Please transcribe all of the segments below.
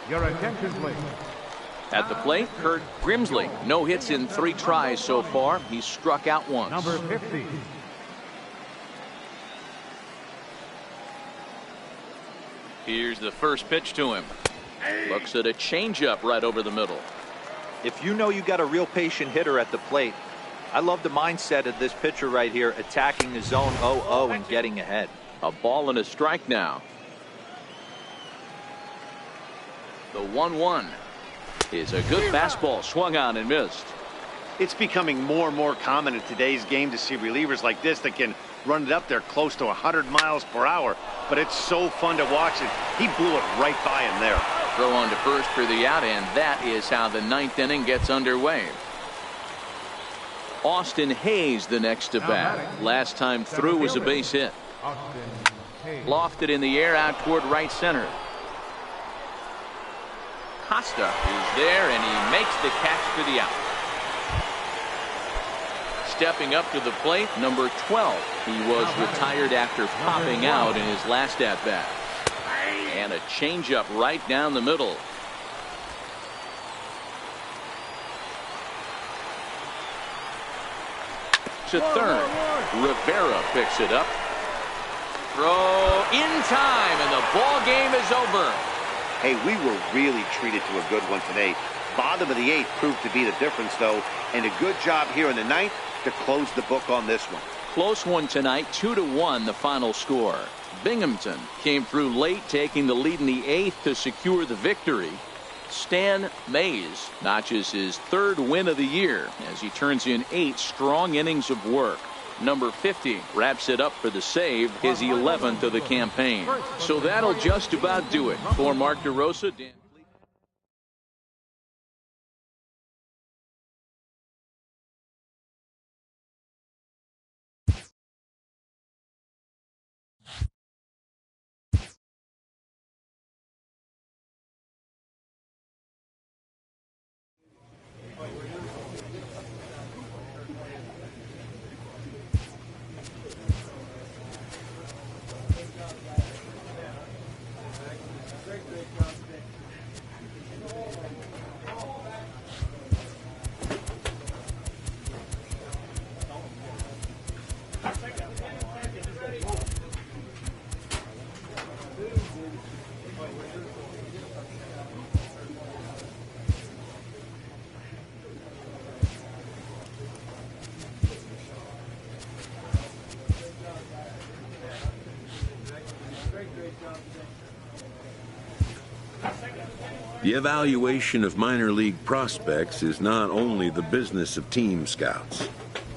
Your attention, please. At the plate, Kurt Grimsley. No hits in 3 tries so far. He's struck out once. Number 50. Here's the first pitch to him. Looks at a changeup right over the middle. If you know you got a real patient hitter at the plate, I love the mindset of this pitcher right here, attacking the zone 0-0 and getting ahead. A ball and a strike now. The 1-1 is a good fastball, swung on and missed. It's becoming more and more common in today's game to see relievers like this that can run it up there close to 100 miles per hour. But it's so fun to watch it. He blew it right by him there. Throw on to first for the out, and that is how the 9th inning gets underway. Austin Hayes the next to bat. Last time through was a base hit. Lofted in the air out toward right center. Costa is there, and he makes the catch for the out. Stepping up to the plate, number 12. He was retired after popping out in his last at-bat. And a changeup right down the middle. To third. Rivera picks it up. Throw in time, and the ball game is over. Hey, we were really treated to a good one today. Bottom of the 8th proved to be the difference, though, and a good job here in the 9th to close the book on this one. Close one tonight, 2-1 the final score. Binghamton came through late, taking the lead in the 8th to secure the victory. Stan Mays notches his 3rd win of the year as he turns in 8 strong innings of work. Number 50 wraps it up for the save, his 11th of the campaign. So that'll just about do it. For Mark DeRosa, Dan. The evaluation of minor league prospects is not only the business of team scouts.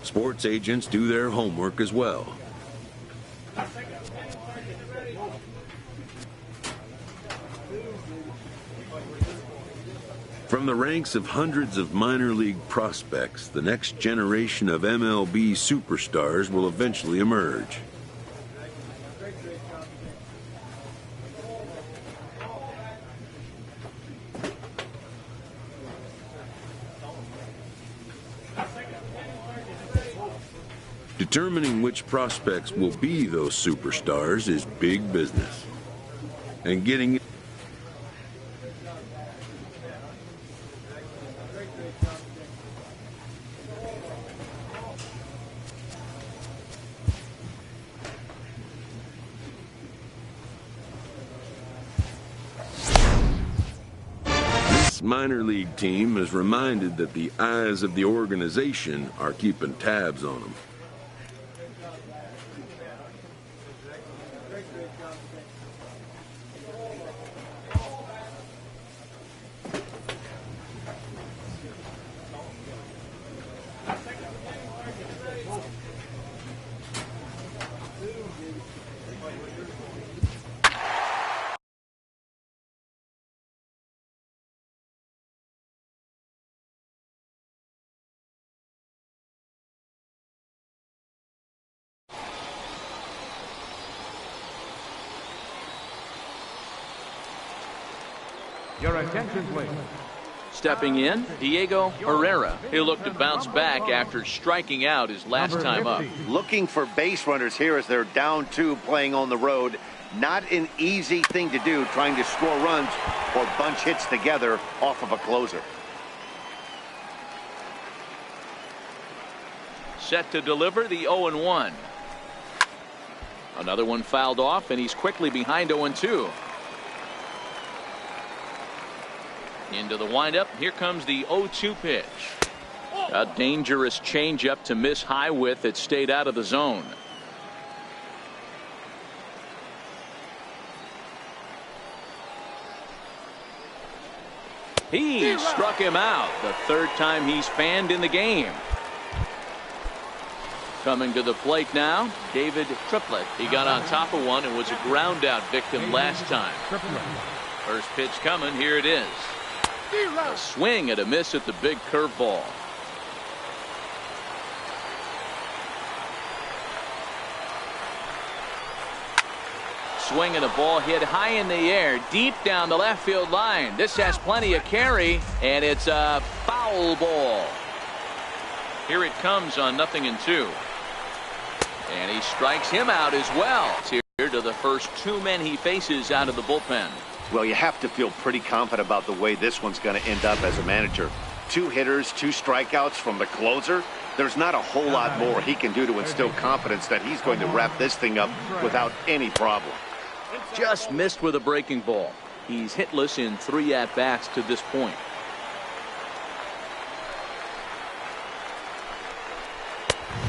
Sports agents do their homework as well. From the ranks of hundreds of minor league prospects, the next generation of MLB superstars will eventually emerge. Determining which prospects will be those superstars is big business. And getting this minor league team is reminded that the eyes of the organization are keeping tabs on them. Your attention, please. Stepping in, Diego Herrera. He'll look to bounce back after striking out his last time up. Looking for base runners here as they're down 2 playing on the road. Not an easy thing to do, trying to score runs or bunch hits together off of a closer. Set to deliver the 0-1. Another one fouled off, and he's quickly behind 0-2. Into the windup. Here comes the 0-2 pitch. A dangerous changeup to miss high with. It stayed out of the zone. He struck him out. The third time he's fanned in the game. Coming to the plate now, David Triplett. He got on top of one and was a ground out victim last time. First pitch coming. Here it is. A swing and a miss at the big curveball. Swing and a ball hit high in the air, deep down the left field line. This has plenty of carry, and it's a foul ball. Here it comes on 0-2. And he strikes him out as well. Here to the first 2 men he faces out of the bullpen. Well, you have to feel pretty confident about the way this one's going to end up as a manager. 2 hitters, 2 strikeouts from the closer. There's not a whole lot more he can do to instill confidence that he's going to wrap this thing up without any problem. Just missed with a breaking ball. He's hitless in 3 at-bats to this point.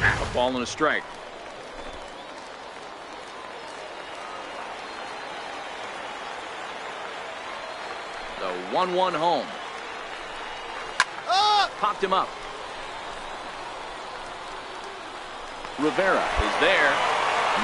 A ball and a strike. The 1-1 home. Popped him up. Rivera is there.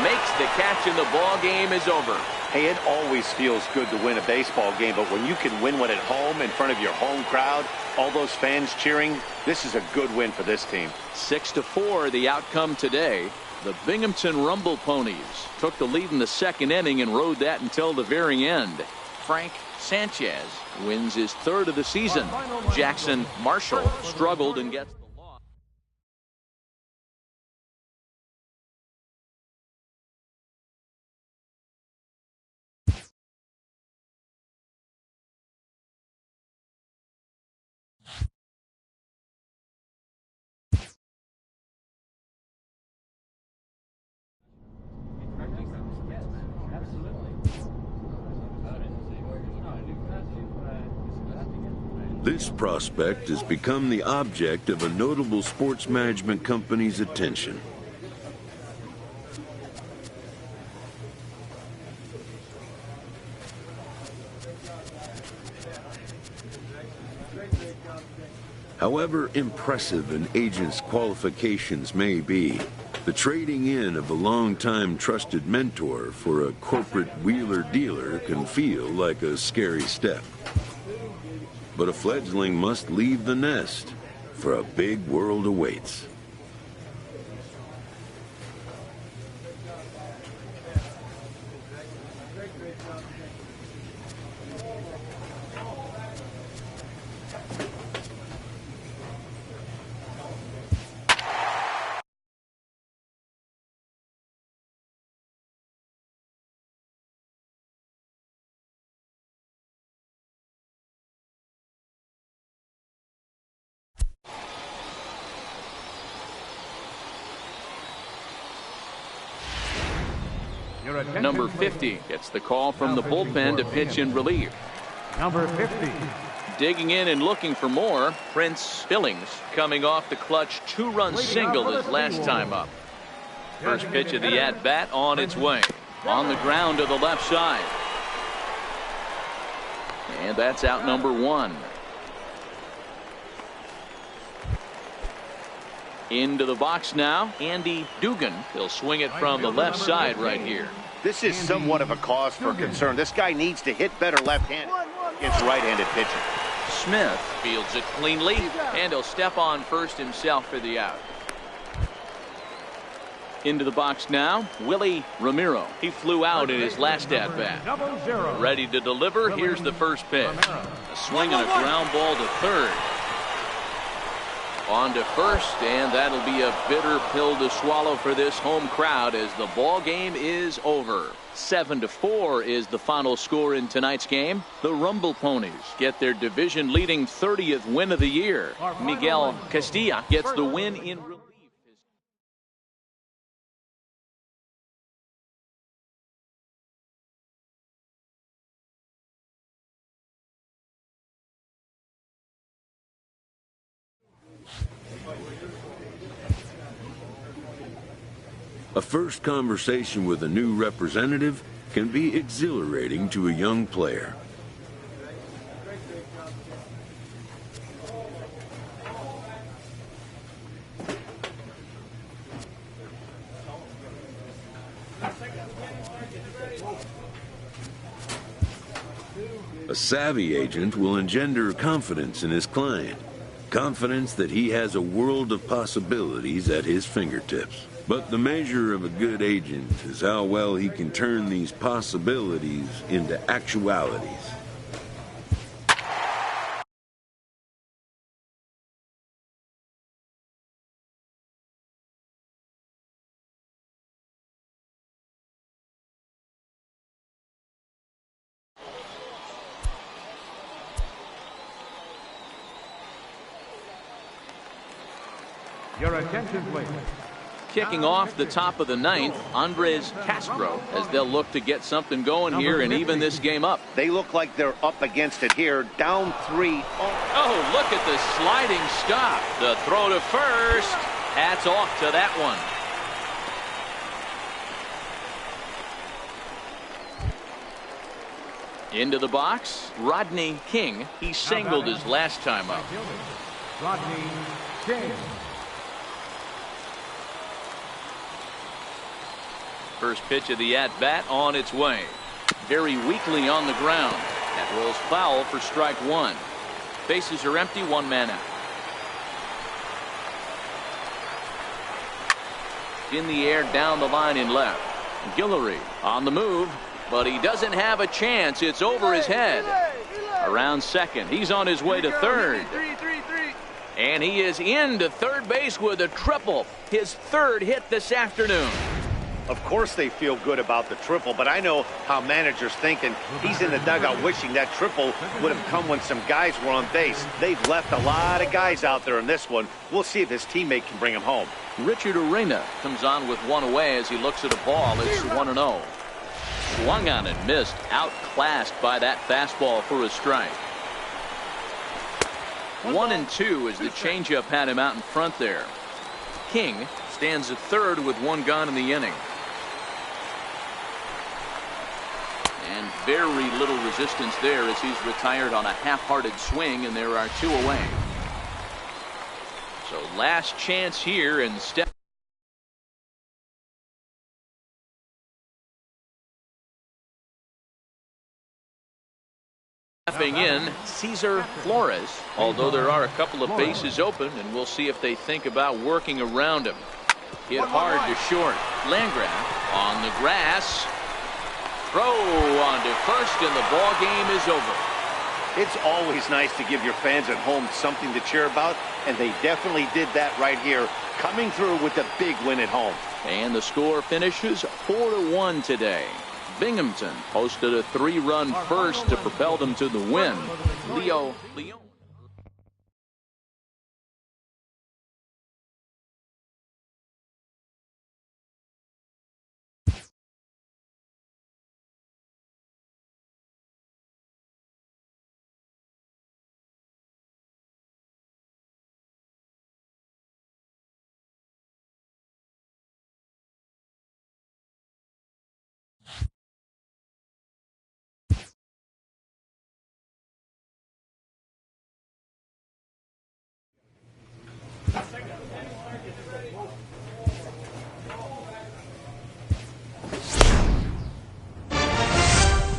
Makes the catch, and the ball game is over. Hey, it always feels good to win a baseball game, but when you can win one at home in front of your home crowd, all those fans cheering, this is a good win for this team. 6-4 the outcome today. The Binghamton Rumble Ponies took the lead in the 2nd inning and rode that until the very end. Frank Sanchez wins his 3rd of the season. Jackson Marshall struggled and gets the loss. This prospect has become the object of a notable sports management company's attention. However impressive an agent's qualifications may be, the trading in of a longtime trusted mentor for a corporate wheeler-dealer can feel like a scary step. But a fledgling must leave the nest, for a big world awaits. Number 50 gets the call from the bullpen to pitch in relief. Number 50. Digging in and looking for more, Prince Billings coming off the clutch 2-run single his last time up. First pitch of the at-bat on its way. On the ground to the left side. And that's out number 1. Into the box now, Andy Dugan. He'll swing it from the left side right here. This is somewhat of a cause for concern. This guy needs to hit better left-handed against right-handed pitching. Smith fields it cleanly, and he'll step on first himself for the out. Into the box now, Willie Ramiro. He flew out in his last at-bat. Double zero. Ready to deliver. Here's the first pitch. A swing and a ground ball to third. On to first, and that'll be a bitter pill to swallow for this home crowd as the ball game is over. 7-4 is the final score in tonight's game. The Rumble Ponies get their division-leading 30th win of the year. Miguel Castilla gets the win in relief. A first conversation with a new representative can be exhilarating to a young player. A savvy agent will engender confidence in his client, confidence that he has a world of possibilities at his fingertips. But the measure of a good agent is how well he can turn these possibilities into actualities. Your attention, please. Kicking off the top of the ninth, Andres Castro, as they'll look to get something going here and even this game up. They look like they're up against it here, down 3. Oh, look at the sliding stop. The throw to first. Hats off to that one. Into the box, Rodney King. He singled his last time up. Rodney King. First pitch of the at-bat on its way. Very weakly on the ground. That rolls foul for strike one. Bases are empty, one man out. In the air, down the line in left. Guillory on the move, but he doesn't have a chance. It's over his head. Around second. He's on his way to third. And he is into third base with a triple. His third hit this afternoon. Of course they feel good about the triple, but I know how managers think, and he's in the dugout wishing that triple would have come when some guys were on base. They've left a lot of guys out there in this one. We'll see if his teammate can bring him home. Richard Arena comes on with one away as he looks at a ball. It's 1-0. Swung on and missed, outclassed by that fastball for a strike. 1-2 as the changeup had him out in front there. King stands at third with one gone in the inning. And very little resistance there as he's retired on a half-hearted swing, and there are two away. So last chance here, and stepping in, Cesar Flores, although there are a couple of bases open, and we'll see if they think about working around him. Hit hard to short. Landgraf on the grass. Throw on to first, and the ball game is over. It's always nice to give your fans at home something to cheer about, and they definitely did that right here, coming through with a big win at home. And the score finishes 4-1 today. Binghamton posted a 3-run first to propel them to the win. Leo Leon.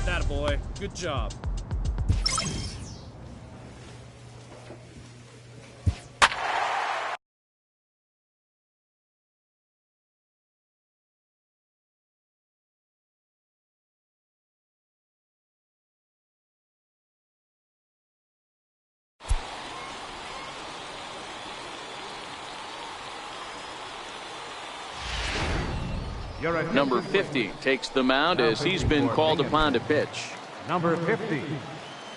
Attaboy. Good job. Your attention, Number please. 50 takes the mound Now as he's pitching been for called Binghamton. upon to pitch. Number 50.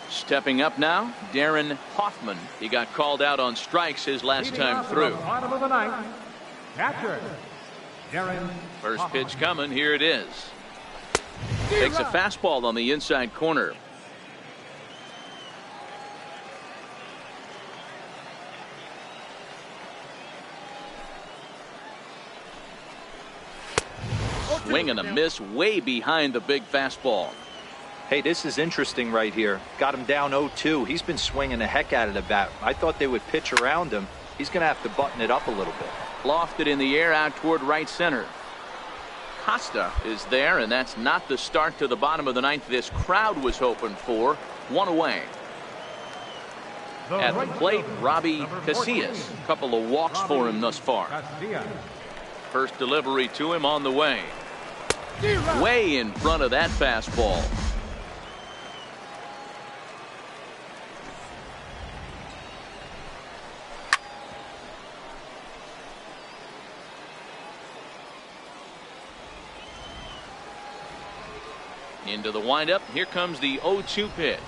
Stepping up now, Darren Hoffman. He got called out on strikes his last Leading time off in through. the bottom of the ninth, catcher, Darren First Hoffman. pitch coming. Here it is. Takes a fastball on the inside corner. Swing and a miss way behind the big fastball. Hey, this is interesting right here. Got him down 0-2. He's been swinging the heck out of the bat. I thought they would pitch around him. He's going to have to button it up a little bit. Lofted in the air out toward right center. Costa is there, and that's not the start to the bottom of the ninth this crowd was hoping for. One away. The At the right plate, fielder, Robbie number Casillas. 14, A couple of walks for him thus far. Casillas. First delivery to him on the way. Way in front of that fastball. Into the windup. Here comes the 0-2 pitch.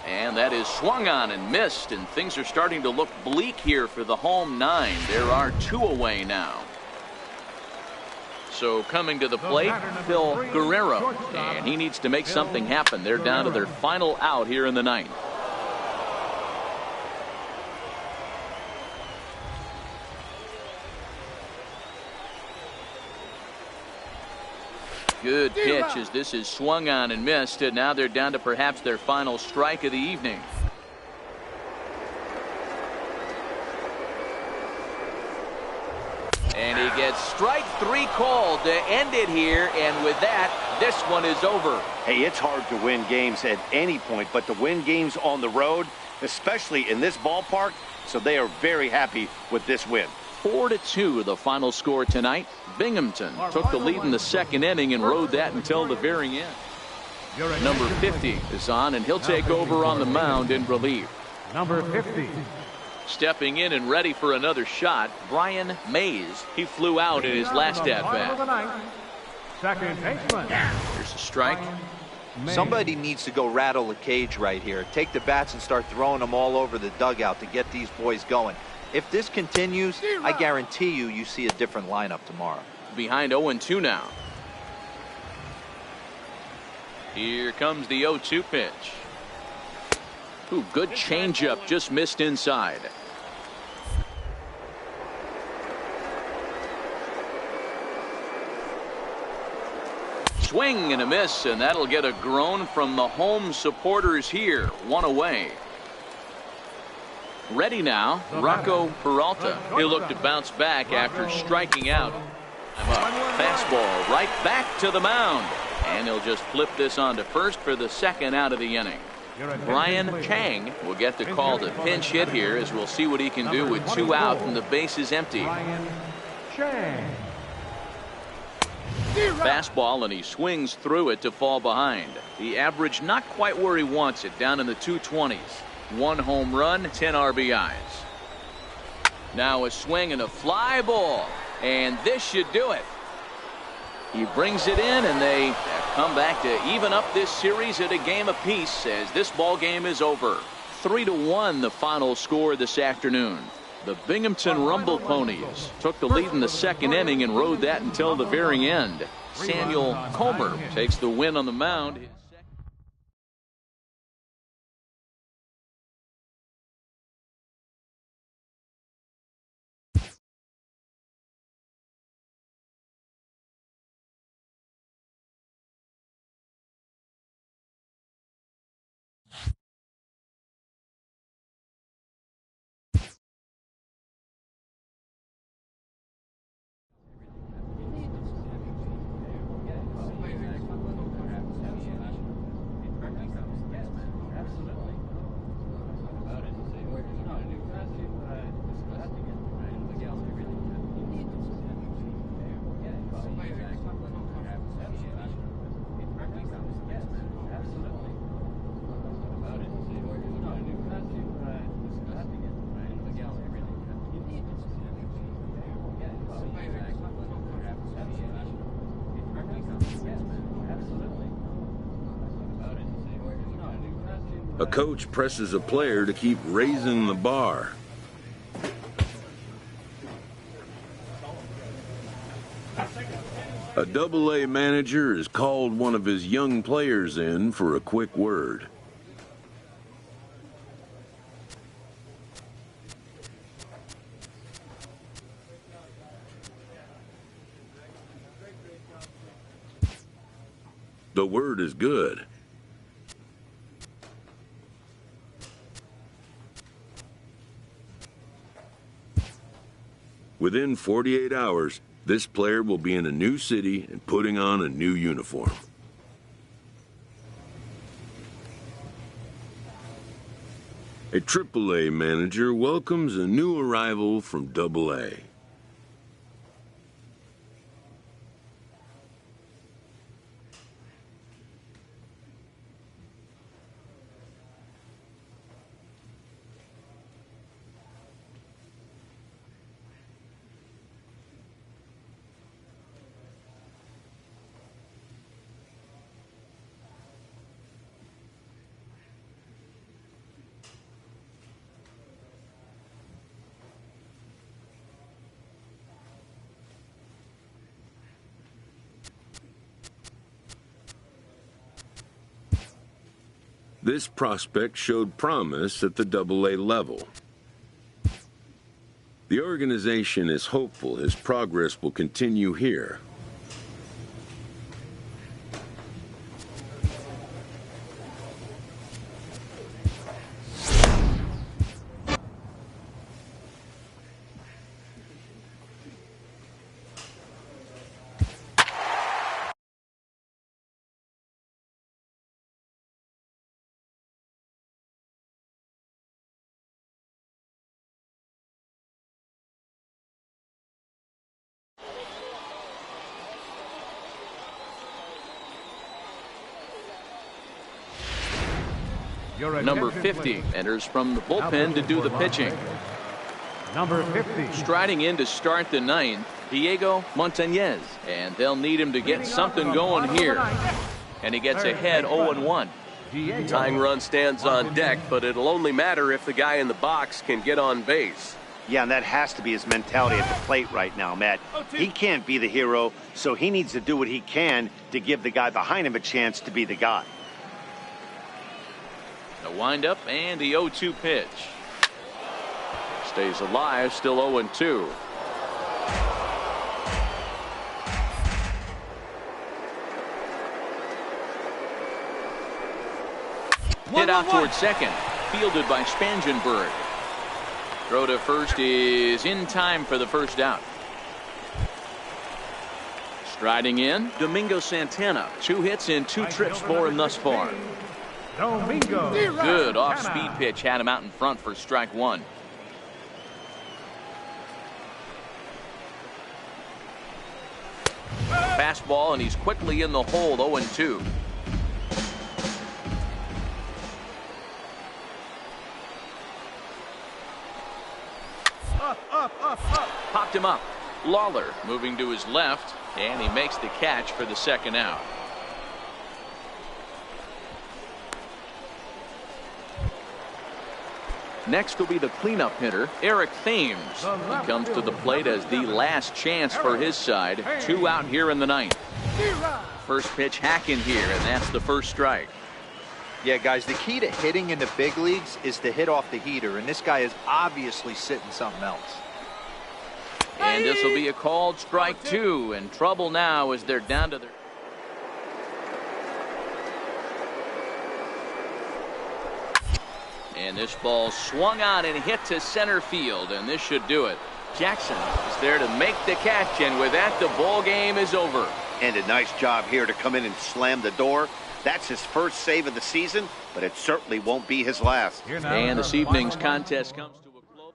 And that is swung on and missed, and things are starting to look bleak here for the home nine. There are two away now. So coming to the plate, Phil Guerrero, and he needs to make something happen. They're down to their final out here in the ninth. Good pitch as this is swung on and missed, and now they're down to perhaps their final strike of the evening. And he gets strike three called to end it here, and with that, this one is over. Hey, it's hard to win games at any point, but to win games on the road, especially in this ballpark, so they are very happy with this win. 4-2 the final score tonight. Binghamton took the lead in the second inning and rode that until the very end. Number 50 is on, and he'll take over on the mound in relief. Number 50. Stepping in and ready for another shot, Brian Mays. He flew out in his last at bat. Second baseman. Here's a strike. Somebody needs to go rattle the cage right here. Take the bats and start throwing them all over the dugout to get these boys going. If this continues, I guarantee you see a different lineup tomorrow. Behind 0-2 now. Here comes the 0-2 pitch. Ooh, good changeup, just missed inside. Swing and a miss, and that'll get a groan from the home supporters here. One away. Ready now, Rocco Peralta. He'll look to bounce back after striking out. Fastball right back to the mound. And he'll just flip this on to first for the second out of the inning. Brian Chang will get the call to pinch hit here, as we'll see what he can do with two out and the bases empty. Brian Chang. Fastball, and he swings through it to fall behind. The average not quite where he wants it, down in the 220s. One home run, 10 RBIs. Now a swing and a fly ball, and this should do it. He brings it in, and they have come back to even up this series at a game apiece as this ball game is over. 3-1 the final score this afternoon. The Binghamton Rumble Ponies took the lead in the second inning and rode that until the very end. Samuel Comer takes the win on the mound. A coach presses a player to keep raising the bar. A Double-A manager has called one of his young players in for a quick word. The word is good. Within 48 hours, this player will be in a new city and putting on a new uniform. A Triple-A manager welcomes a new arrival from Double-A. This prospect showed promise at the Double-A level. The organization is hopeful his progress will continue here. Number 50 enters from the bullpen to do the pitching. Number 50. Striding in to start the ninth, Diego Montañez. And they'll need him to get something going here. And he gets ahead 0-1. Tying run stands on deck, but it'll only matter if the guy in the box can get on base. Yeah, and that has to be his mentality at the plate right now, Matt. He can't be the hero, so he needs to do what he can to give the guy behind him a chance to be the guy. The windup and the 0-2 pitch. Stays alive, still 0-2. Hit out towards second, fielded by Spangenberg. Throw to first is in time for the first out. Striding in, Domingo Santana. 2 hits and 2 trips for him thus far. Domingo. Good off-speed pitch had him out in front for strike 1. Fastball, and he's quickly in the hole, 0-2. Popped him up. Lawler moving to his left, and he makes the catch for the second out. Next will be the cleanup hitter, Eric Thames. He comes to the plate as the last chance for his side. 2 out here in the ninth. First pitch hacking here, and that's the first strike. Yeah, guys, the key to hitting in the big leagues is to hit off the heater, and this guy is obviously sitting something else. And this will be a called strike 2, and trouble now as they're down to their... And this ball swung on and hit to center field, and this should do it. Jackson is there to make the catch, and with that, the ball game is over. And a nice job here to come in and slam the door. That's his first save of the season, but it certainly won't be his last. And this evening's contest comes to a close.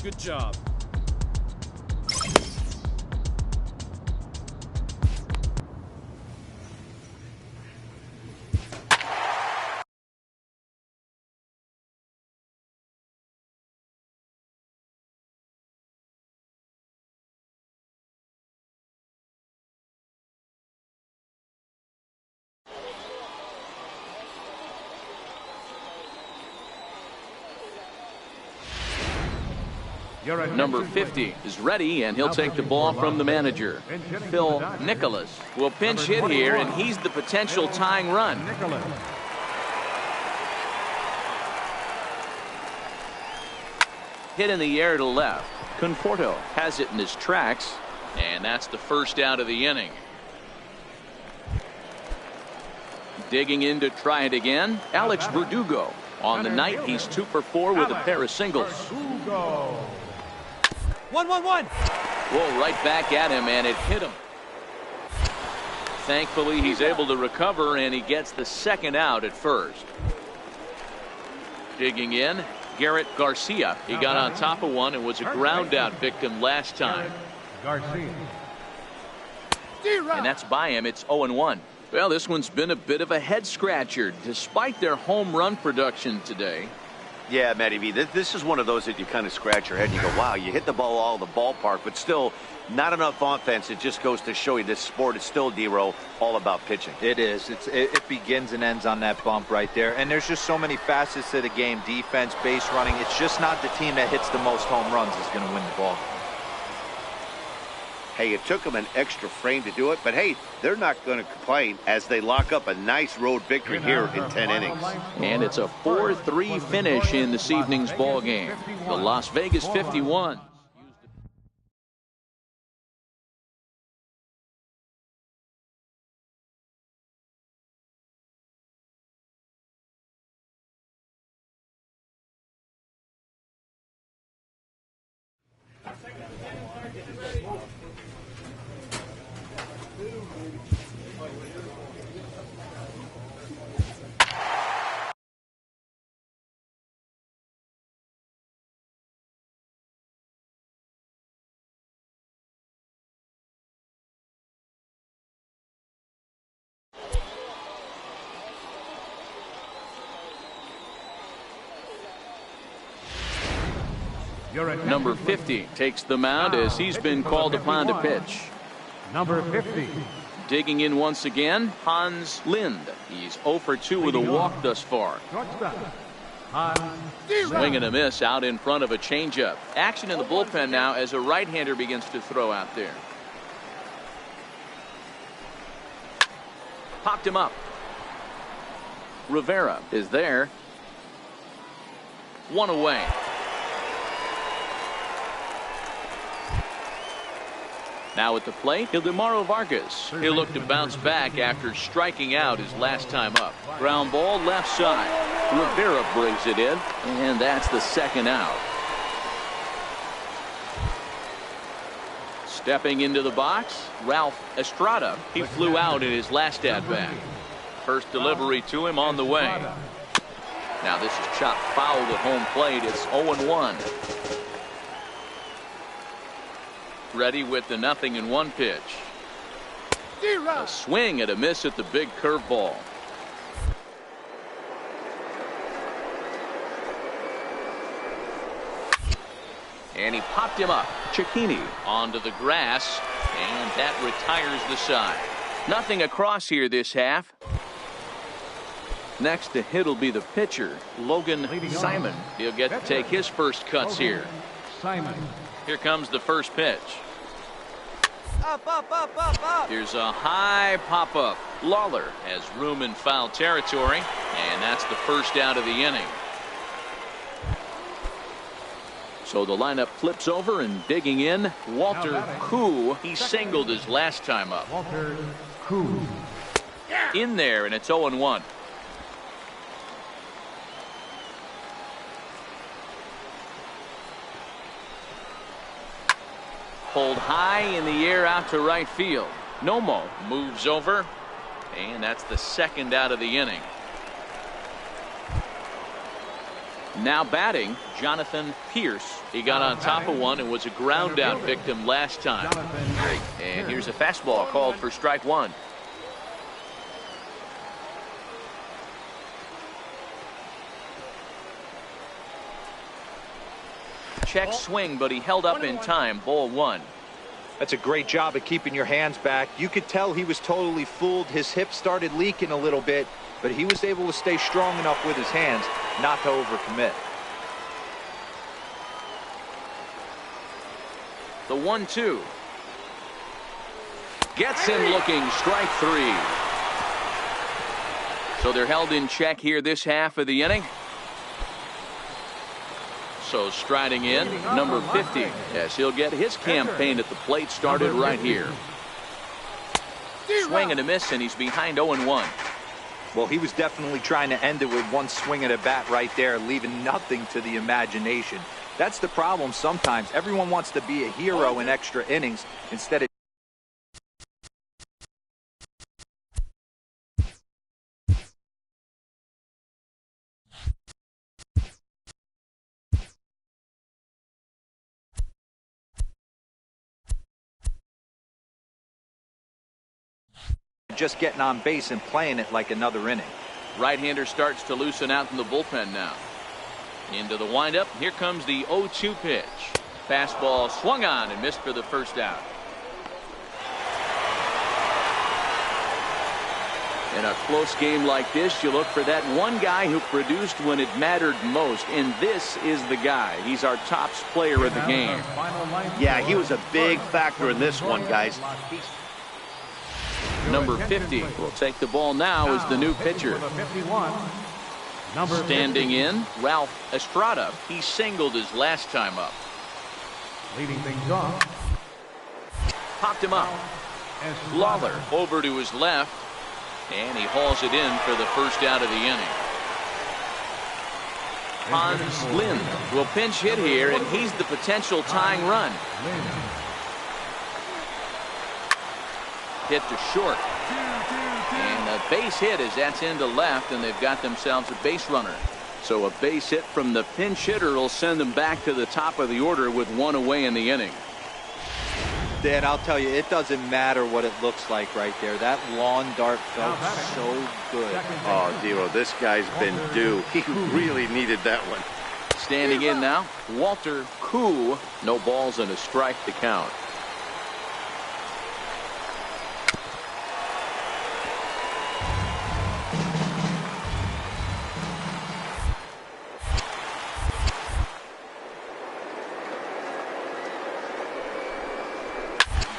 Good job. Number 50 is ready, and he'll take the ball from the manager. Phil Nicholas will pinch hit here, and he's the potential tying run. Hit in the air to left. Conforto has it in his tracks, and that's the first out of the inning. Digging in to try it again, Alex Verdugo. On the night, he's 2 for 4 with a pair of singles. 1-1-1. Well, right back at him, and it hit him. Thankfully, he's able to recover, and he gets the second out at first. Digging in, Garrett Garcia. He got on top of one and was a ground out victim last time. Garcia. And that's by him. It's 0-1. Well, this one's been a bit of a head scratcher despite their home run production today. Yeah, Matty V, this is one of those that you kind of scratch your head and you go, wow, you hit the ball all the ballpark, but still not enough offense. It just goes to show you this sport is still, D-Row, all about pitching. It is. It begins and ends on that bump right there. And there's just so many facets to the game. Defense, base running. It's just not the team that hits the most home runs is going to win the ball. Hey, it took them an extra frame to do it, but hey, they're not going to complain as they lock up a nice road victory here in 10 innings. And it's a 4-3 finish in this evening's ball game. The Las Vegas 51. Number 50 takes the mound as he's been called upon to pitch. Number 50. Digging in once again, Hans Lind. He's 0 for 2 with a walk thus far. Swing and a miss out in front of a changeup. Action in the bullpen now as a right-hander begins to throw out there. Popped him up. Rivera is there. One away. Now at the plate, Ildemaro Vargas. He'll look to bounce back after striking out his last time up. Ground ball left side. Rivera brings it in, and that's the second out. Stepping into the box, Ralph Estrada. He flew out in his last at-bat. First delivery to him on the way. Now this is chopped foul at home plate. It's 0-1. Ready with the 0-1 pitch. A swing and a miss at the big curveball. And he popped him up. Cicchini onto the grass, and that retires the side. Nothing across here this half. Next to hit will be the pitcher, Logan Simon. He'll get to take his first cuts here. Simon. Here comes the first pitch. Up. Here's a high pop-up. Lawler has room in foul territory, and that's the first out of the inning. So the lineup flips over, and digging in, Walter Koo. He singled his last time up. Walter Koo. In there, and it's 0-1. Pulled high in the air out to right field. Nomo moves over, and that's the second out of the inning. Now batting, Jonathan Pierce. He got on top of one and was a ground out victim last time. And here's a fastball called for strike one. Check swing, but he held up in time. Ball one. That's a great job of keeping your hands back. You could tell he was totally fooled. His hip started leaking a little bit, but he was able to stay strong enough with his hands not to overcommit. The 1-2. Gets him looking. Strike three. So they're held in check here this half of the inning. So striding in, number 50, as he'll get his campaign at the plate started right here. Swing and a miss, and he's behind 0-1. Well, he was definitely trying to end it with one swing at a bat right there, leaving nothing to the imagination. That's the problem sometimes. Everyone wants to be a hero in extra innings instead of just getting on base and playing it like another inning. Right-hander starts to loosen out in the bullpen now. Into the windup. Here comes the 0-2 pitch. Fastball swung on and missed for the first out. In a close game like this, you look for that one guy who produced when it mattered most, and this is the guy. He's our top player of the game. Yeah, he was a big factor in this one, guys. Number 50 will take the ball now as the new pitcher. Standing in, Ralph Estrada. He singled his last time up. Leading things off. Popped him up. Lawler over to his left, and he hauls it in for the first out of the inning. Hans Lind will pinch hit here, and he's the potential tying run. Hit to short. And a base hit as that's into left, and they've got themselves a base runner. So a base hit from the pinch hitter will send them back to the top of the order with one away in the inning. Dan, I'll tell you, it doesn't matter what it looks like right there. That lawn dart felt so good. Oh, Dero, this guy's been due. He really needed that one. Standing in now, Walter Koo. No balls and a strike to count.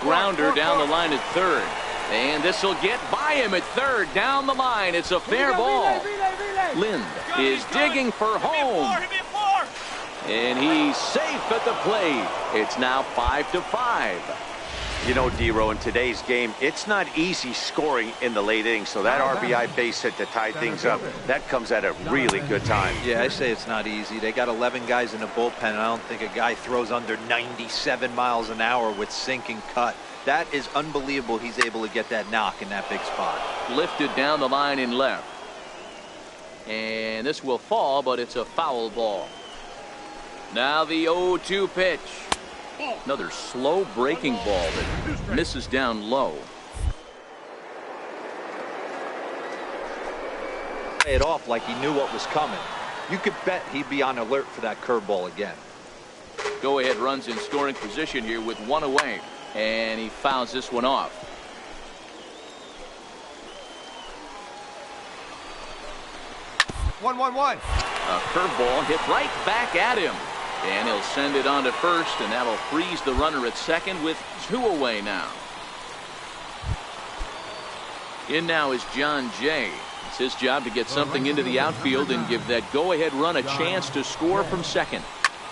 Grounder down the line at third. And this will get by him at third. Down the line. It's a fair ball. Lind is digging for home. And he's safe at the plate. It's now 5-5. You know, Dero, in today's game, it's not easy scoring in the late innings, so that RBI base hit to tie things up, that comes at a really good time. Yeah, I say it's not easy. They got 11 guys in the bullpen, and I don't think a guy throws under 97 miles an hour with sink and cut. That is unbelievable he's able to get that knock in that big spot. Lifted down the line in left. And this will fall, but it's a foul ball. Now the 0-2 pitch. Another slow breaking ball that misses down low. Play it off like he knew what was coming. You could bet he'd be on alert for that curveball again. Go ahead runs in scoring position here with one away. And he fouls this one off. 1-1-1. A curveball hit right back at him. And he'll send it on to first, and that'll freeze the runner at second with two away now. In now is John Jay. It's his job to get something into the outfield and give that go-ahead run a chance to score from second.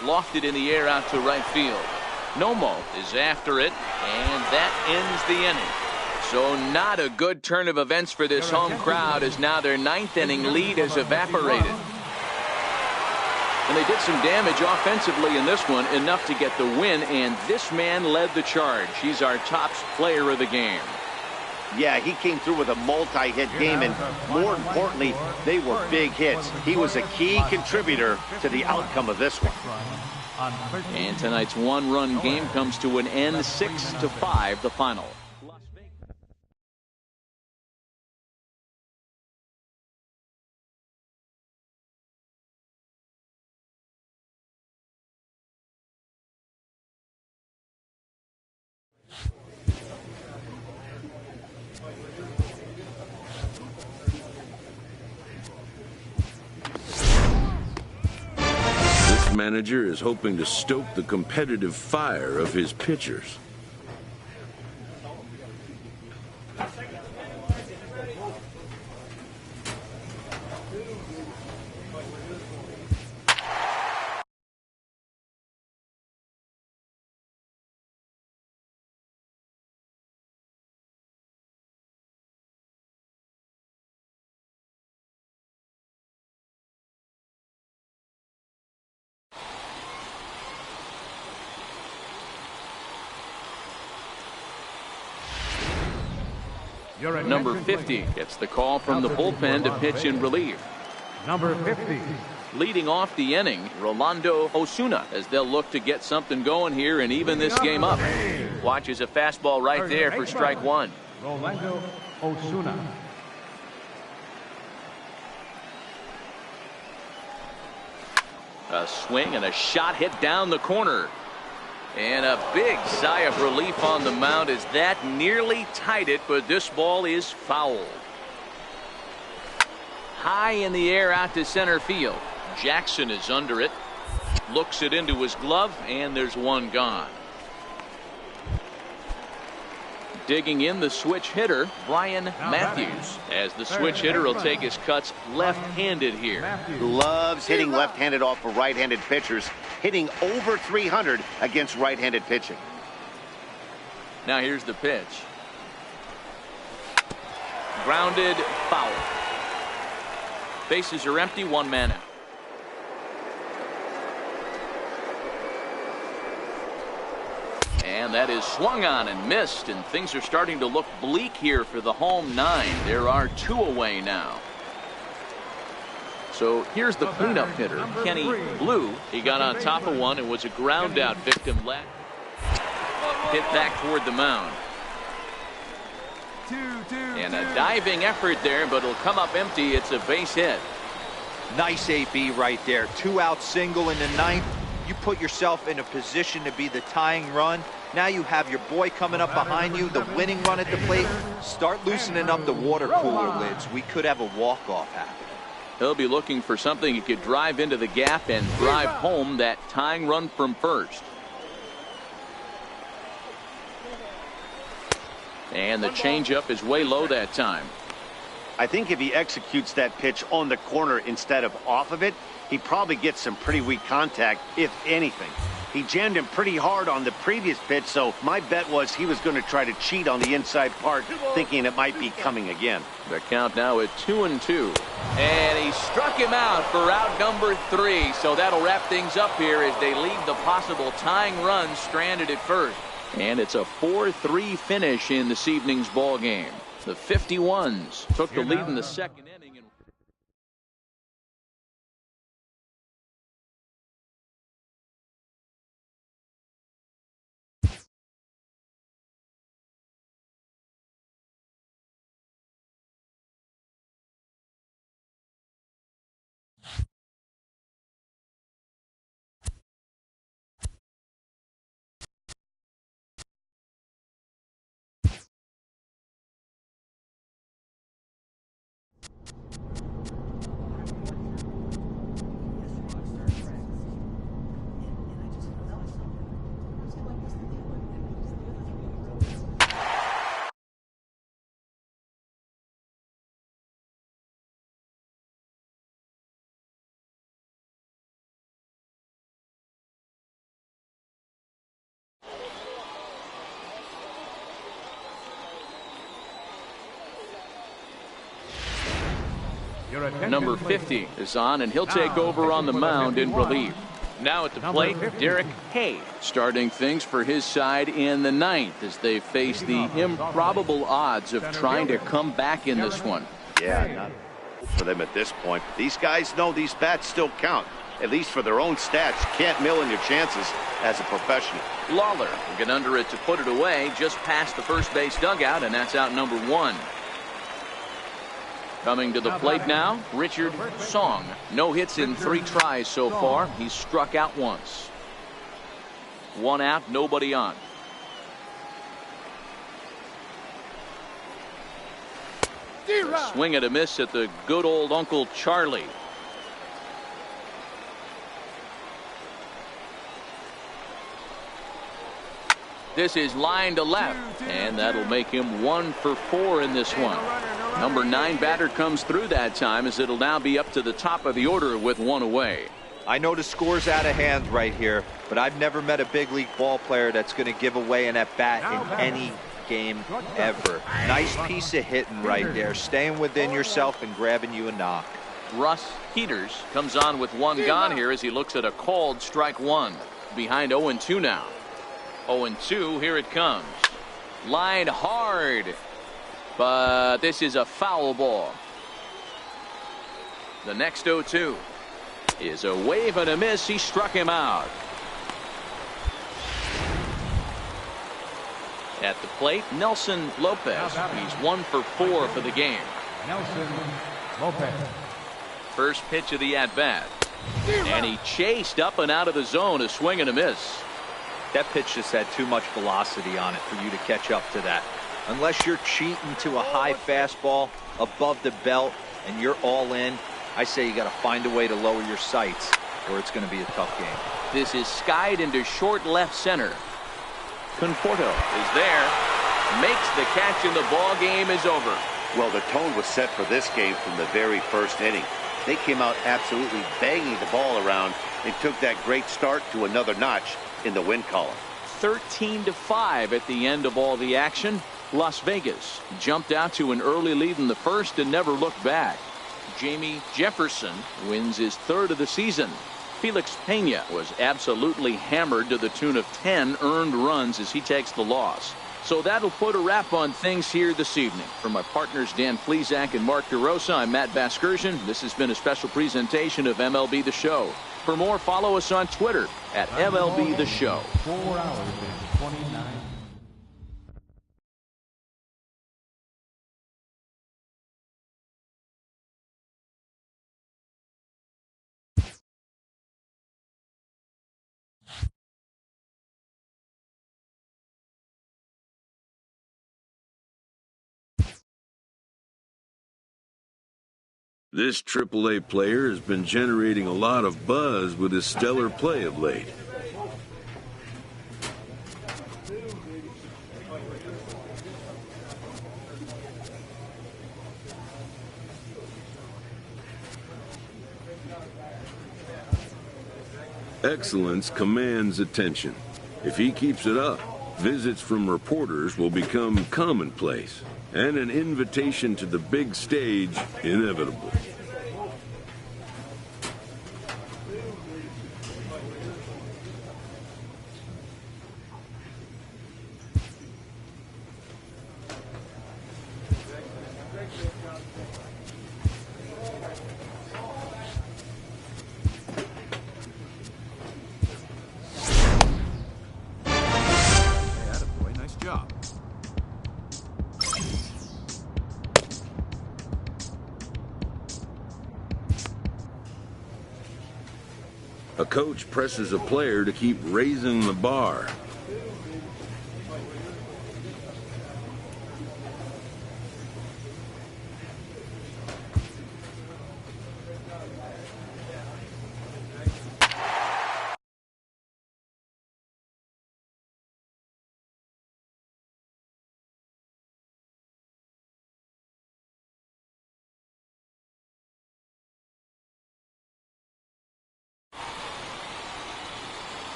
Lofted in the air out to right field. Nomo is after it, and that ends the inning. So not a good turn of events for this home crowd, as now their ninth inning lead has evaporated. And they did some damage offensively in this one, enough to get the win, and this man led the charge. He's our top player of the game. Yeah, he came through with a multi-hit game, and more importantly, they were big hits. He was a key contributor to the outcome of this one. And tonight's one-run game comes to an end, 6-5, the final. Manager is hoping to stoke the competitive fire of his pitchers. Number 50 gets the call from the bullpen to pitch in relief. Number 50. Leading off the inning, Rolando Osuna, as they'll look to get something going here and even this game up. Watches a fastball right there for strike one. Rolando Osuna. A swing and a shot hit down the corner. And a big sigh of relief on the mound as that nearly tied it, but this ball is fouled. High in the air out to center field. Jackson is under it. Looks it into his glove, and there's one gone. Digging in the switch hitter, Brian Matthews, as the switch hitter will take his cuts left-handed here. Loves hitting left-handed off of right-handed pitchers, hitting over 300 against right-handed pitching. Now here's the pitch. Grounded, foul. Bases are empty, one man out. And that is swung on and missed, and things are starting to look bleak here for the home nine. There are two away now. So here's the cleanup hitter, Kenny Blue. He got on top of one and was a ground out victim last. Hit back toward the mound. And a diving effort there, but it'll come up empty. It's a base hit. Nice AB right there. 2-out single in the ninth. You put yourself in a position to be the tying run. Now you have your boy coming up behind you, the winning run at the plate. Start loosening up the water cooler lids. We could have a walk-off happen. He'll be looking for something he could drive into the gap and drive home that tying run from first. And the changeup is way low that time. I think if he executes that pitch on the corner instead of off of it, he probably gets some pretty weak contact, if anything. He jammed him pretty hard on the previous pitch, so my bet was he was going to try to cheat on the inside part, thinking it might be coming again. The count now at 2-2. And he struck him out for out number 3, so that'll wrap things up here as they leave the possible tying run stranded at first. And it's a 4-3 finish in this evening's ball game. The 51s took the lead in the second inning. Number 50 is on, and he'll take over on the mound in relief. Now at the plate, Derek Hay starting things for his side in the ninth as they face the improbable odds of trying to come back in this one. Yeah, not for them at this point. These guys know these bats still count, at least for their own stats. You can't mill in your chances as a professional. Lawler will get under it to put it away just past the first base dugout, and that's out number 1. Coming to the plate now, Richard Song. No hits in 3 tries so far. He's struck out once. 1 out, nobody on. A swing and a miss at the good old Uncle Charlie. This is line to left, and that'll make him 1 for 4 in this one. Number 9 batter comes through that time, as it'll now be up to the top of the order with 1 away. I know the score's out of hand right here, but I've never met a big league ball player that's going to give away an at-bat in any game ever. Nice piece of hitting right there, staying within yourself and grabbing you a knock. Russ Peters comes on with 1 gone here as he looks at a called strike 1. Behind 0-2 now. 0-2, here it comes. Line hard. But this is a foul ball. The next 0-2 is a wave and a miss. He struck him out. At the plate, Nelson Lopez. He's 1 for 4 for the game. Nelson Lopez. First pitch of the at-bat. And he chased up and out of the zone. A swing and a miss. That pitch just had too much velocity on it for you to catch up to that. Unless you're cheating to a high fastball above the belt and you're all in, I say you got to find a way to lower your sights or it's going to be a tough game. This is skied into short left center. Conforto is there, makes the catch, and the ball game is over. Well, the tone was set for this game from the very first inning. They came out absolutely banging the ball around and took that great start to another notch in the win column. 13-5 at the end of all the action. Las Vegas jumped out to an early lead in the first and never looked back. Jamie Jefferson wins his 3rd of the season. Felix Pena was absolutely hammered to the tune of 10 earned runs as he takes the loss. So that'll put a wrap on things here this evening. For my partners Dan Plesac and Mark DeRosa, I'm Matt Vasgersian. This has been a special presentation of MLB The Show. For more, follow us on Twitter at MLB The Show. 4 hours and 29. This AAA player has been generating a lot of buzz with his stellar play of late. Excellence commands attention. If he keeps it up, visits from reporters will become commonplace, and an invitation to the big stage inevitable. A coach presses a player to keep raising the bar.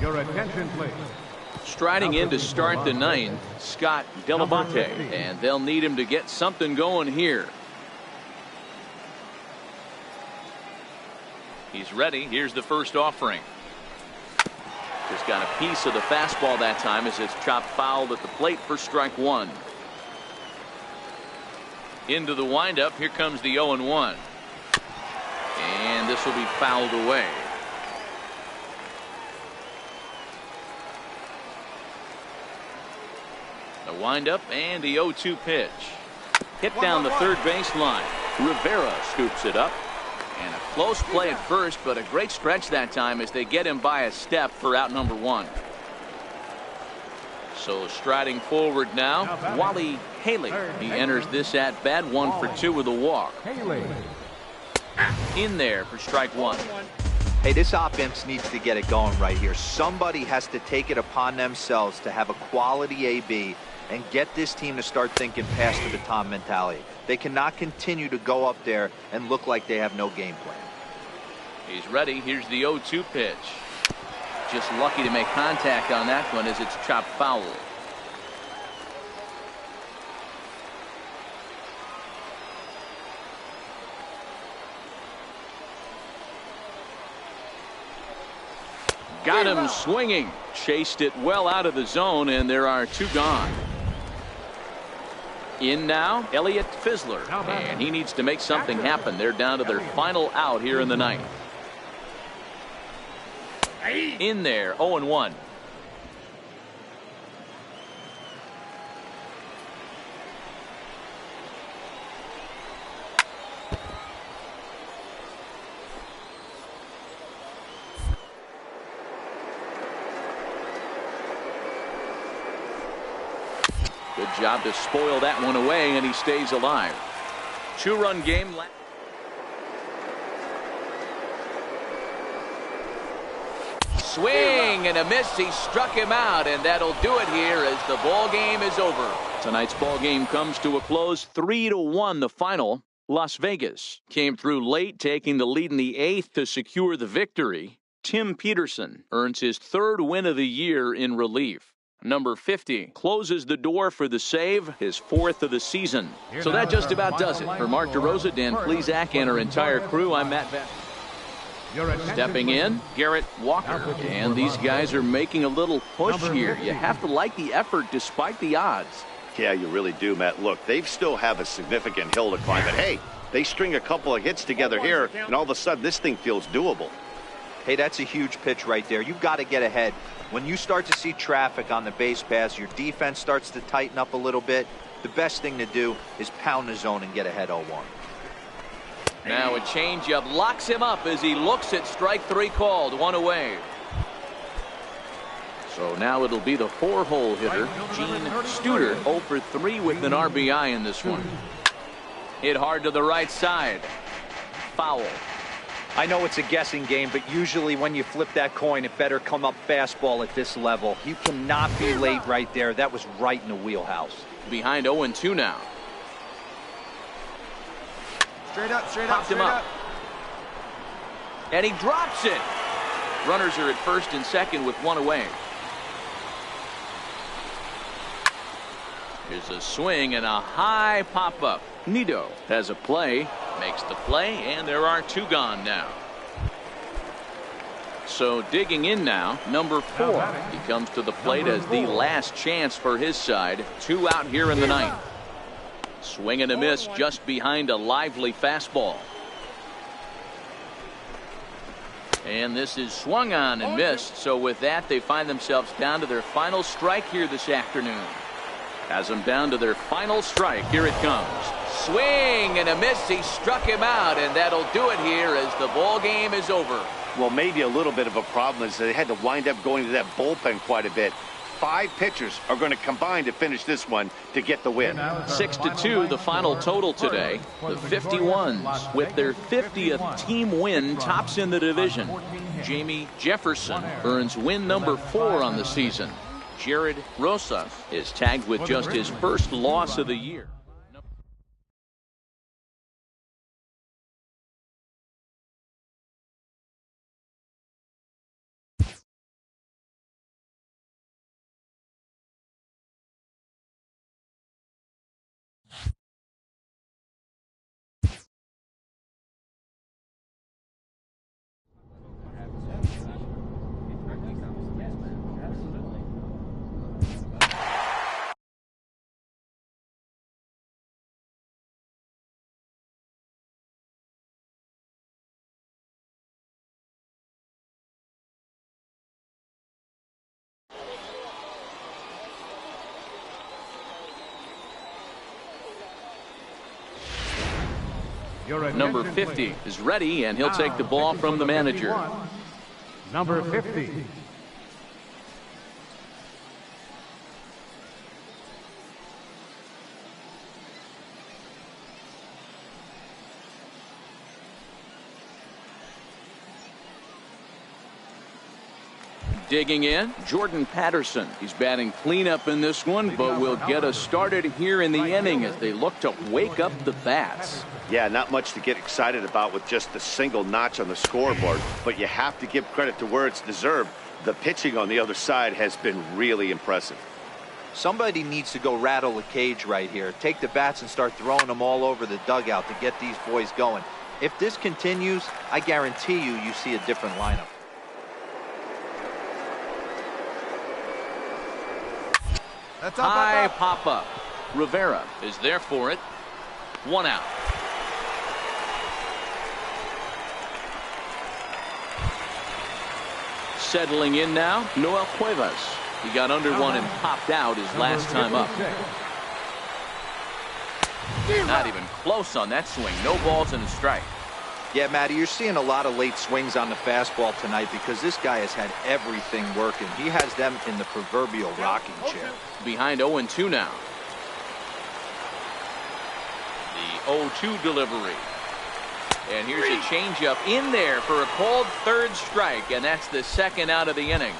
Your attention, please. Striding in to start the ninth, Scott Delabate, and they'll need him to get something going here. He's ready. Here's the first offering. Just got a piece of the fastball that time as it's chopped foul at the plate for strike one. Into the windup. Here comes the 0-1. And this will be fouled away. The windup and the 0-2 pitch. Hit down the third baseline. Rivera scoops it up. And a close play at first, but a great stretch that time as they get him by a step for out number one. So striding forward now, Wally Haley. He enters this at bat 1 for 2 with a walk. In there for strike one. Hey, this offense needs to get it going right here. Somebody has to take it upon themselves to have a quality AB and get this team to start thinking pass to the Tom mentality. They cannot continue to go up there and look like they have no game plan. He's ready. Here's the 0-2 pitch. Just lucky to make contact on that one as it's chopped foul. Got him swinging. Chased it well out of the zone, and there are 2 gone. In now, Elliot Fizzler, and he needs to make something happen. They're down to their final out here in the ninth. In there, 0-1. Good job to spoil that one away, and he stays alive. 2-run game. Swing and a miss. He struck him out, and that'll do it here as the ball game is over. Tonight's ball game comes to a close. 3-1 the final. Las Vegas came through late, taking the lead in the 8th to secure the victory. Tim Peterson earns his 3rd win of the year in relief. Number 50 closes the door for the save, his 4th of the season. So that just about does it. For Mark DeRosa, Dan Plesac, and our entire crew, I'm Matt Van. Stepping in, Garrett Walker. And these guys are making a little push here. You have to like the effort despite the odds. Yeah, you really do, Matt. Look, they still have a significant hill to climb, but hey, they string a couple of hits together here, and all of a sudden this thing feels doable. Hey, that's a huge pitch right there. You've got to get ahead. When you start to see traffic on the base paths, your defense starts to tighten up a little bit. The best thing to do is pound the zone and get ahead 0-1. Now a changeup locks him up as he looks at strike 3 called. 1 away. So now it'll be the 4-hole hitter, Gene Studer, 0 for 3 with an RBI in this one. Hit hard to the right side. Foul. I know it's a guessing game, but usually when you flip that coin, it better come up fastball at this level. You cannot be late right there. That was right in the wheelhouse. Behind 0-2 now. Straight up, straight Popped up, him up. And he drops it. Runners are at first and second with 1 away. Here's a swing and a high pop-up. Nido has a play, makes the play, and there are 2 gone now. So digging in now, number 4. He comes to the plate as the last chance for his side. 2 out here in the ninth. Swing and a miss just behind a lively fastball. And this is swung on and missed. So with that, they find themselves down to their final strike here this afternoon. Has them down to their final strike. Here it comes. Swing and a miss. He struck him out, and that'll do it here as the ball game is over. Well, maybe a little bit of a problem is they had to wind up going to that bullpen quite a bit. 5 pitchers are going to combine to finish this one to get the win. 6-2 the final total today. The 51s with their 50th team win tops in the division. Jamie Jefferson earns win number 4 on the season. Jared Rosa is tagged with just his first loss of the year. Number 50 is ready, and he'll take the ball from the manager. Number 50. Digging in, Jordan Patterson. He's batting cleanup in this one, but will get us started here in the inning as they look to wake up the bats. Yeah, not much to get excited about with just the single notch on the scoreboard, but you have to give credit to where it's deserved. The pitching on the other side has been really impressive. Somebody needs to go rattle a cage right here. Take the bats and start throwing them all over the dugout to get these boys going. If this continues, I guarantee you see a different lineup. High pop-up. Rivera is there for it. 1 out. Settling in now, Noel Cuevas. He got under one and popped out his last time up. Not even close on that swing. No balls and a strike. Yeah, Matty, you're seeing a lot of late swings on the fastball tonight because this guy has had everything working. He has them in the proverbial rocking chair. Behind 0-2 now. The 0-2 delivery. And here's a changeup in there for a called third strike, and that's the second out of the inning.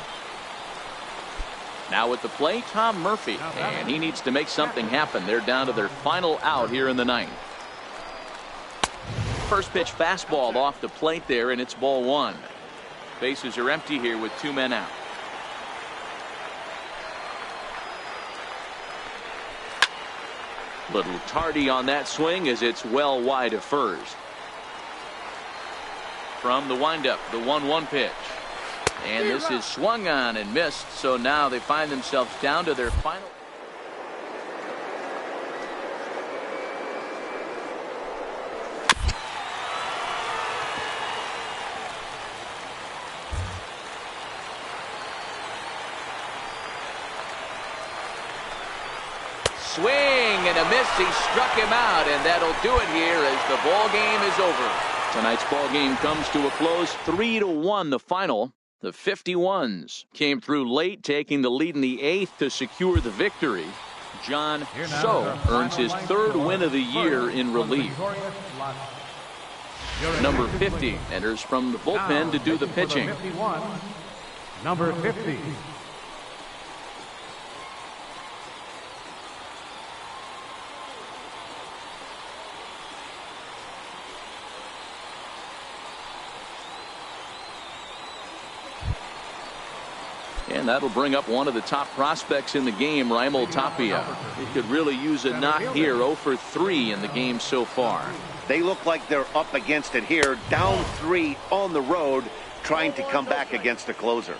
Now at the plate, Tom Murphy, and he needs to make something happen. They're down to their final out here in the ninth. First pitch fastball off the plate there, and it's ball 1. Bases are empty here with 2 men out. Little tardy on that swing as it's well wide of first. From the windup, the 1-1 pitch. And this is swung on and missed, so now they find themselves down to their final. Swing and a miss. He struck him out, and that'll do it here as the ball game is over. Tonight's ball game comes to a close, 3-1 the final. The 51s came through late, taking the lead in the 8th to secure the victory. John So earns his 3rd win of the year in relief. Number 50 enters from the bullpen to do the pitching. Number 50. And that'll bring up one of the top prospects in the game, Raimel Tapia. He could really use a knock here, 0 for 3 in the game so far. They look like they're up against it here, down 3 on the road, trying to come back against a closer.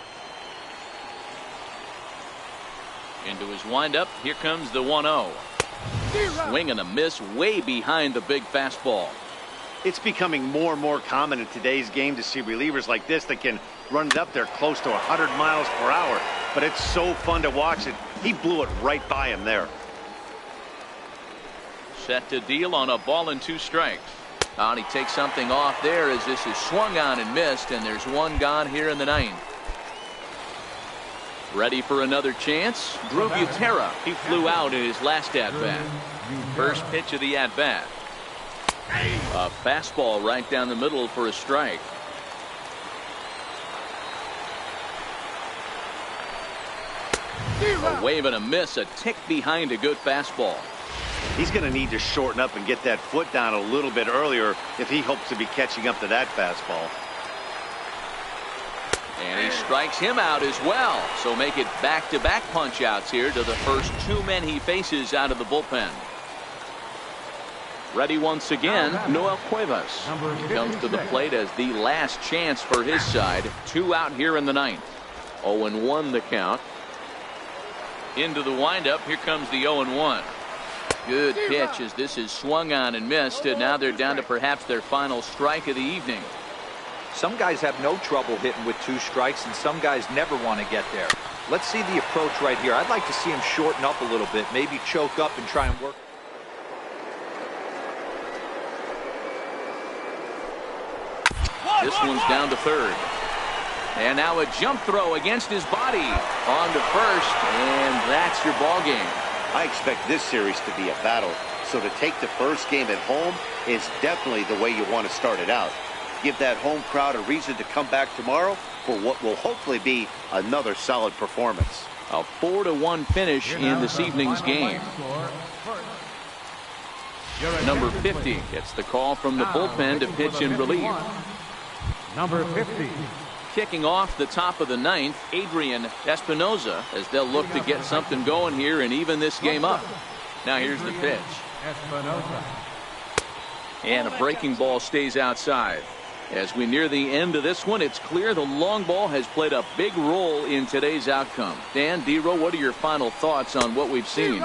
Into his windup, here comes the 1-0. Swing and a miss way behind the big fastball. It's becoming more and more common in today's game to see relievers like this that can run it up there close to 100 miles per hour. But it's so fun to watch it. He blew it right by him there. Set to deal on a ball and 2 strikes. And he takes something off there as this is swung on and missed, and there's 1 gone here in the 9th. Ready for another chance? Drew Butera. He flew out in his last at-bat. First pitch of the at-bat. A fastball right down the middle for a strike. A wave and a miss, a tick behind a good fastball. He's going to need to shorten up and get that foot down a little bit earlier if he hopes to be catching up to that fastball. And he strikes him out as well. So make it back-to-back punch-outs here to the first 2 men he faces out of the bullpen. Ready once again, Noel Cuevas. He comes to the plate as the last chance for his side. 2 out here in the 9th. 0-1 the count. Into the windup. Here comes the 0-1. Good pitch as this is swung on and missed. And now they're down to perhaps their final strike of the evening. Some guys have no trouble hitting with 2 strikes, and some guys never want to get there. Let's see the approach right here. I'd like to see him shorten up a little bit, maybe choke up and try and work. This one's down to third. And now a jump throw against his body on to first, and that's your ball game. I expect this series to be a battle, so to take the first game at home is definitely the way you want to start it out. Give that home crowd a reason to come back tomorrow for what will hopefully be another solid performance. A 4-1 finish in this evening's game. Number 50 gets the call from the bullpen to pitch in relief. Number 50. Kicking off the top of the ninth, Adrian Espinoza, as they'll look to get something going here and even this game up. Now here's the pitch. And a breaking ball stays outside. As we near the end of this one, it's clear the long ball has played a big role in today's outcome. Dan, D-Row, what are your final thoughts on what we've seen?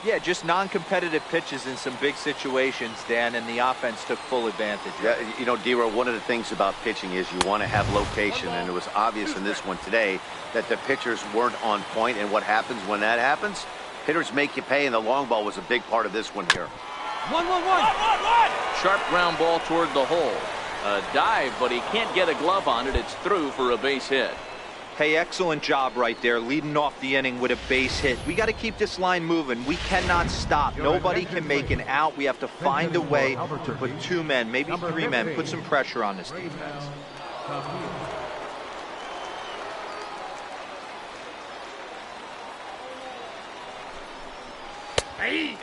Yeah, just non-competitive pitches in some big situations, Dan, and the offense took full advantage. Yeah, you know, D-Row, one of the things about pitching is you want to have location, and it was obvious in this one today that the pitchers weren't on point, and what happens when that happens? Hitters make you pay, and the long ball was a big part of this one here. 1-1-1. Sharp ground ball toward the hole. A dive, but he can't get a glove on it. It's through for a base hit. Hey, excellent job right there, leading off the inning with a base hit. We got to keep this line moving. We cannot stop. Nobody can make an out. We have to find a way to put 2 men, maybe 3 men, put some pressure on this defense.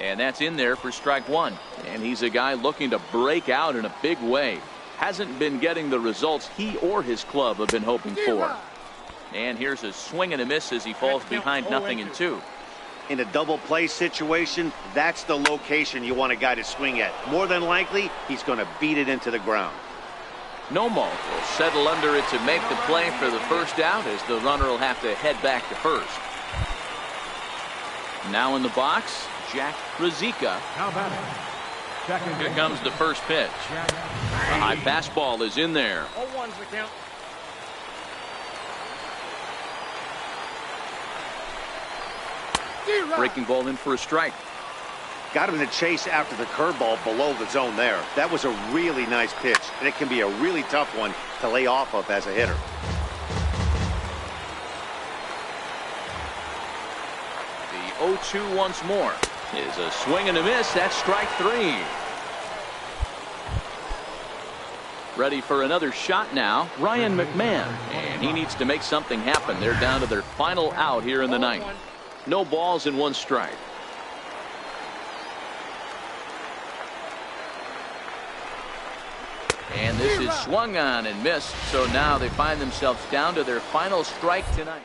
And that's in there for strike one. And he's a guy looking to break out in a big way. Hasn't been getting the results he or his club have been hoping for. And here's a swing and a miss as he falls behind 0-2. In a double play situation, that's the location you want a guy to swing at. More than likely, he's going to beat it into the ground. Nomo will settle under it to make the play for the first out, as the runner will have to head back to first. Now in the box, Jack Rizika. Here comes the first pitch. A high fastball is in there. 0-1's the count. Breaking ball in for a strike. Got him to chase after the curveball below the zone there. That was a really nice pitch, and it can be a really tough one to lay off of as a hitter. The 0-2 once more is a swing and a miss. That's strike 3. Ready for another shot now, Ryan McMahon, and he needs to make something happen. They're down to their final out here in the ninth. No balls and 1 strike. And this is swung on and missed, so now they find themselves down to their final strike tonight.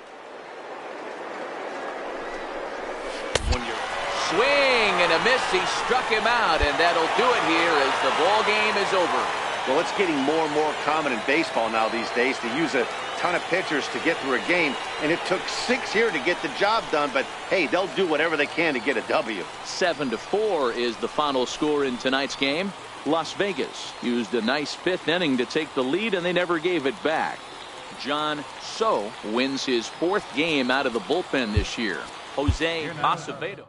Swing and a miss. He struck him out, and that'll do it here as the ball game is over. Well, it's getting more and more common in baseball now these days to use a ton of pitchers to get through a game, and it took 6 here to get the job done, but hey, they'll do whatever they can to get a W. 7-4 is the final score in tonight's game. Las Vegas used a nice 5th inning to take the lead, and they never gave it back. John So wins his 4th game out of the bullpen this year. Jose Acevedo.